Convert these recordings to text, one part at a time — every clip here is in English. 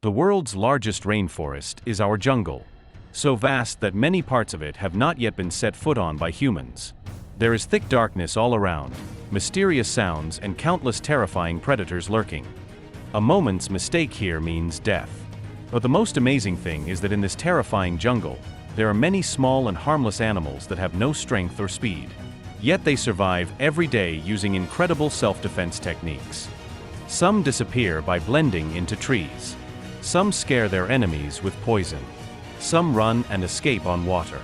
The world's largest rainforest is our jungle, so vast that many parts of it have not yet been set foot on by humans. There is thick darkness all around, mysterious sounds and countless terrifying predators lurking. A moment's mistake here means death. But the most amazing thing is that in this terrifying jungle, there are many small and harmless animals that have no strength or speed. Yet they survive every day using incredible self-defense techniques. Some disappear by blending into trees. Some scare their enemies with poison. Some run and escape on water.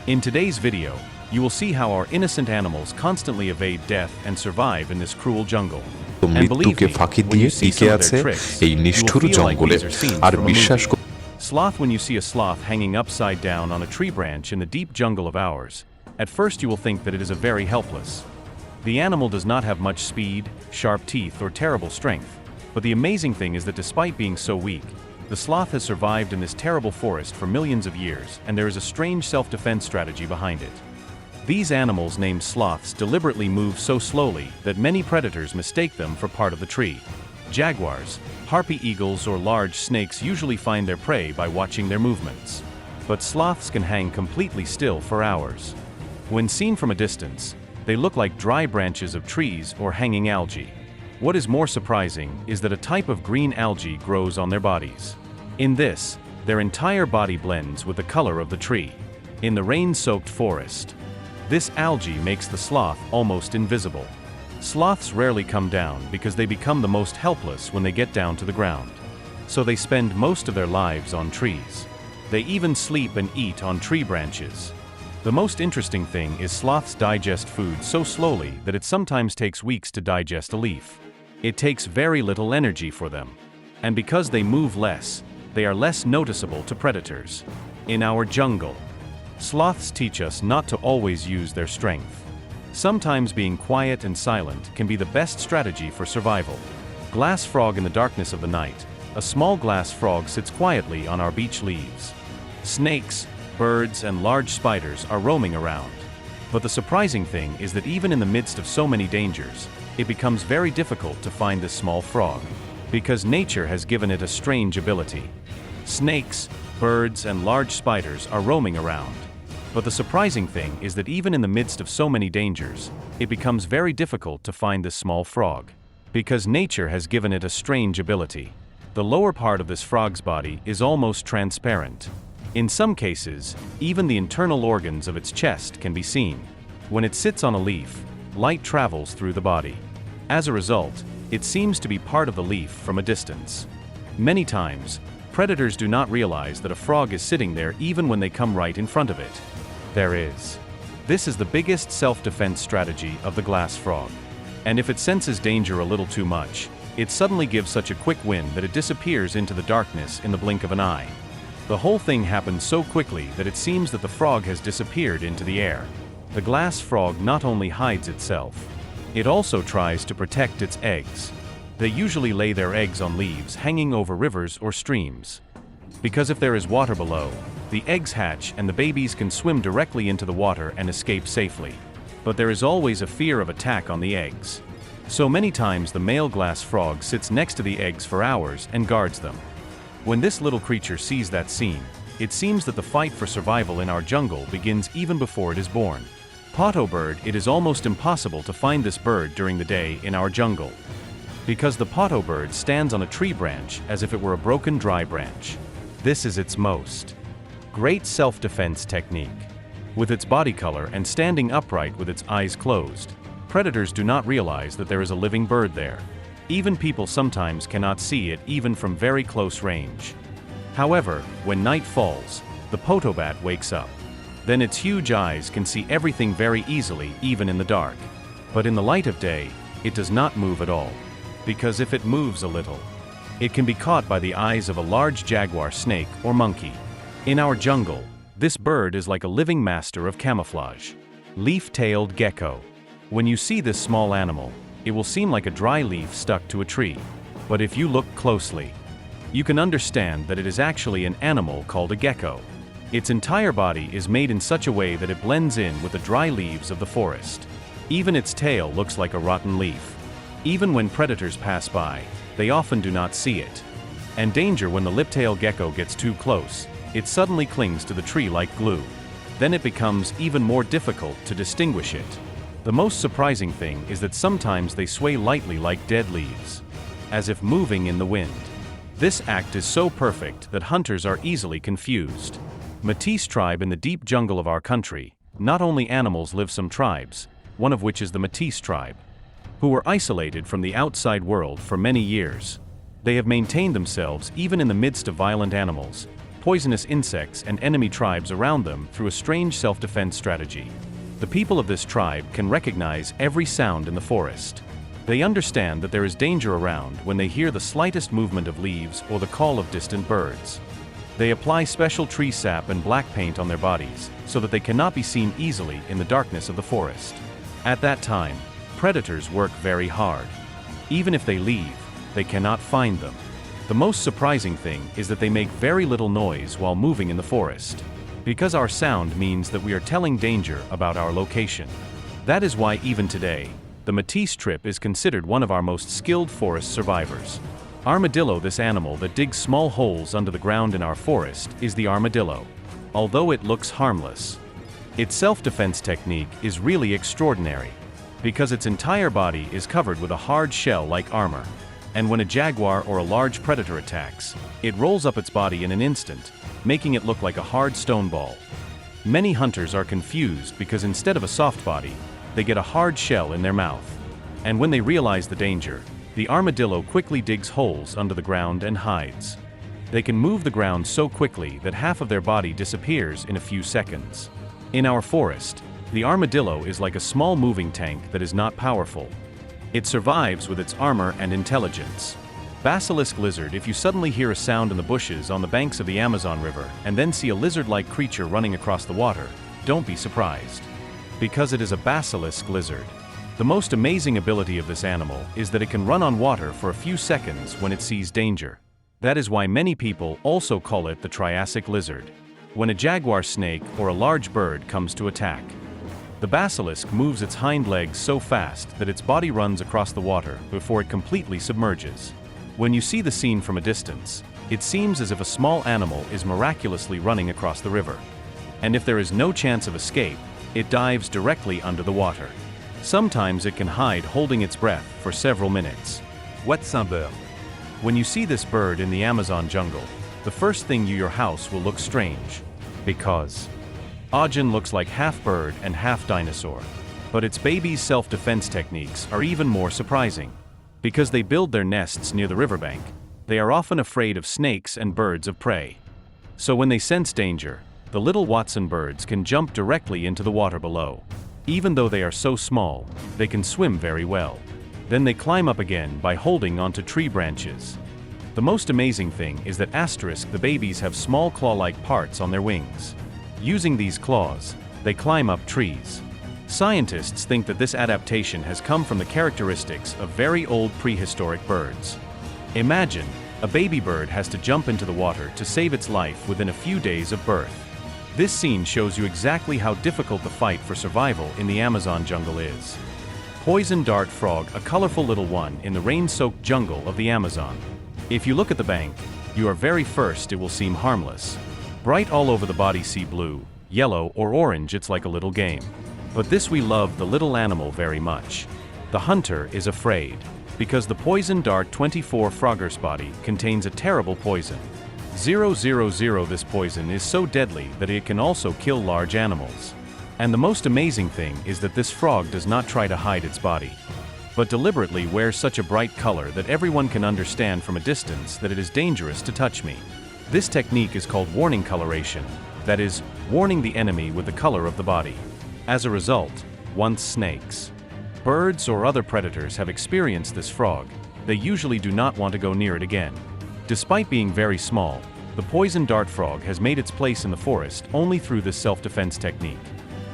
In today's video, you will see how our innocent animals constantly evade death and survive in this cruel jungle. And believe me, when you see some of their tricks, you will feel like these are scenes from a movie. Sloth. When you see a sloth hanging upside down on a tree branch in the deep jungle of ours, at first you will think that it is a very helpless. The animal does not have much speed, sharp teeth, or terrible strength. But the amazing thing is that despite being so weak, the sloth has survived in this terrible forest for millions of years, and there is a strange self-defense strategy behind it. These animals named sloths deliberately move so slowly that many predators mistake them for part of the tree. Jaguars, harpy eagles, or large snakes usually find their prey by watching their movements. But sloths can hang completely still for hours. When seen from a distance, they look like dry branches of trees or hanging algae. What is more surprising is that a type of green algae grows on their bodies. In this, their entire body blends with the color of the tree. In the rain-soaked forest, this algae makes the sloth almost invisible. Sloths rarely come down because they become the most helpless when they get down to the ground. So they spend most of their lives on trees. They even sleep and eat on tree branches. The most interesting thing is sloths digest food so slowly that it sometimes takes weeks to digest a leaf. It takes very little energy for them. And because they move less, they are less noticeable to predators. In our jungle, sloths teach us not to always use their strength. Sometimes being quiet and silent can be the best strategy for survival. Glass frog. In the darkness of the night, a small glass frog sits quietly on our beach leaves. Snakes, birds, and large spiders are roaming around. But the surprising thing is that even in the midst of so many dangers, it becomes very difficult to find this small frog, because nature has given it a strange ability. Snakes, birds, and large spiders are roaming around. But the surprising thing is that even in the midst of so many dangers, it becomes very difficult to find this small frog, because nature has given it a strange ability. The lower part of this frog's body is almost transparent. In some cases, even the internal organs of its chest can be seen. When it sits on a leaf, light travels through the body. As a result, it seems to be part of the leaf from a distance. Many times, predators do not realize that a frog is sitting there even when they come right in front of it. This is the biggest self-defense strategy of the glass frog. And if it senses danger a little too much, it suddenly gives such a quick wind that it disappears into the darkness in the blink of an eye. The whole thing happens so quickly that it seems that the frog has disappeared into the air. The glass frog not only hides itself, it also tries to protect its eggs. They usually lay their eggs on leaves hanging over rivers or streams. Because if there is water below, the eggs hatch and the babies can swim directly into the water and escape safely. But there is always a fear of attack on the eggs. So many times the male glass frog sits next to the eggs for hours and guards them. When this little creature sees that scene, it seems that the fight for survival in our jungle begins even before it is born. Potto bird. It is almost impossible to find this bird during the day in our jungle, because the potto bird stands on a tree branch as if it were a broken dry branch. This is its most great self-defense technique. With its body color and standing upright with its eyes closed, predators do not realize that there is a living bird there. Even people sometimes cannot see it even from very close range. However, when night falls, the potto bat wakes up. Then its huge eyes can see everything very easily even in the dark. But in the light of day, it does not move at all. Because if it moves a little, it can be caught by the eyes of a large jaguar snake or monkey. In our jungle, this bird is like a living master of camouflage. Leaf-tailed gecko. When you see this small animal, it will seem like a dry leaf stuck to a tree. But if you look closely, you can understand that it is actually an animal called a gecko. Its entire body is made in such a way that it blends in with the dry leaves of the forest. Even its tail looks like a rotten leaf. Even when predators pass by, they often do not see it. And danger when the liptail gecko gets too close, it suddenly clings to the tree like glue. Then it becomes even more difficult to distinguish it. The most surprising thing is that sometimes they sway lightly like dead leaves, as if moving in the wind. This act is so perfect that hunters are easily confused. Métis tribe in the deep jungle of our country. Not only animals live some tribes, one of which is the Métis tribe, who were isolated from the outside world for many years. They have maintained themselves even in the midst of violent animals, poisonous insects and enemy tribes around them through a strange self-defense strategy. The people of this tribe can recognize every sound in the forest. They understand that there is danger around when they hear the slightest movement of leaves or the call of distant birds. They apply special tree sap and black paint on their bodies so that they cannot be seen easily in the darkness of the forest. At that time, predators work very hard. Even if they leave, they cannot find them. The most surprising thing is that they make very little noise while moving in the forest, because our sound means that we are telling danger about our location. That is why even today, the Métis tribe is considered one of our most skilled forest survivors. Armadillo, this animal that digs small holes under the ground in our forest, is the armadillo. Although it looks harmless, its self-defense technique is really extraordinary, because its entire body is covered with a hard shell like armor. And when a jaguar or a large predator attacks, it rolls up its body in an instant, making it look like a hard stone ball. Many hunters are confused because instead of a soft body, they get a hard shell in their mouth. And when they realize the danger, the armadillo quickly digs holes under the ground and hides. They can move the ground so quickly that half of their body disappears in a few seconds. In our forest, the armadillo is like a small moving tank that is not powerful. It survives with its armor and intelligence. Basilisk lizard. If you suddenly hear a sound in the bushes on the banks of the Amazon River and then see a lizard-like creature running across the water, don't be surprised, because it is a basilisk lizard. The most amazing ability of this animal is that it can run on water for a few seconds when it sees danger. That is why many people also call it the Triassic lizard. When a jaguar snake or a large bird comes to attack, the basilisk moves its hind legs so fast that its body runs across the water before it completely submerges. When you see the scene from a distance, it seems as if a small animal is miraculously running across the river. And if there is no chance of escape, it dives directly under the water. Sometimes it can hide holding its breath for several minutes. What's un bird? When you see this bird in the Amazon jungle, the first thing your house will look strange, because Ajin looks like half bird and half dinosaur. But its baby's self-defense techniques are even more surprising. Because they build their nests near the riverbank, they are often afraid of snakes and birds of prey. So when they sense danger, the little Watson birds can jump directly into the water below. Even though they are so small, they can swim very well. Then they climb up again by holding onto tree branches. The most amazing thing is that the babies have small claw-like parts on their wings. Using these claws, they climb up trees. Scientists think that this adaptation has come from the characteristics of very old prehistoric birds. Imagine, a baby bird has to jump into the water to save its life within a few days of birth. This scene shows you exactly how difficult the fight for survival in the Amazon jungle is. Poison dart frog, a colorful little one in the rain-soaked jungle of the Amazon. If you look at the bank, you are very first it will seem harmless. Bright all over the body, sea blue, yellow or orange, it's like a little game. But this we love the little animal very much. The hunter is afraid, because the poison dart 24 frogger's body contains a terrible poison. 000. This poison is so deadly that it can also kill large animals. And the most amazing thing is that this frog does not try to hide its body, but deliberately wears such a bright color that everyone can understand from a distance that it is dangerous to touch me. This technique is called warning coloration, that is, warning the enemy with the color of the body. As a result, once snakes, birds or other predators have experienced this frog, they usually do not want to go near it again. Despite being very small, the poison dart frog has made its place in the forest only through this self-defense technique.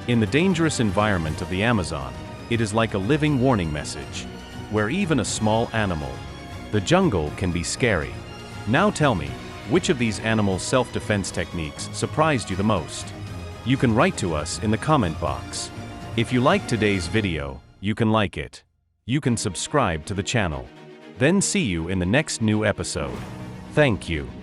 In the dangerous environment of the Amazon, it is like a living warning message, where even a small animal, the jungle, can be scary. Now tell me, which of these animals' self-defense techniques surprised you the most? You can write to us in the comment box. If you liked today's video, you can like it. You can subscribe to the channel. Then see you in the next new episode. Thank Thank you.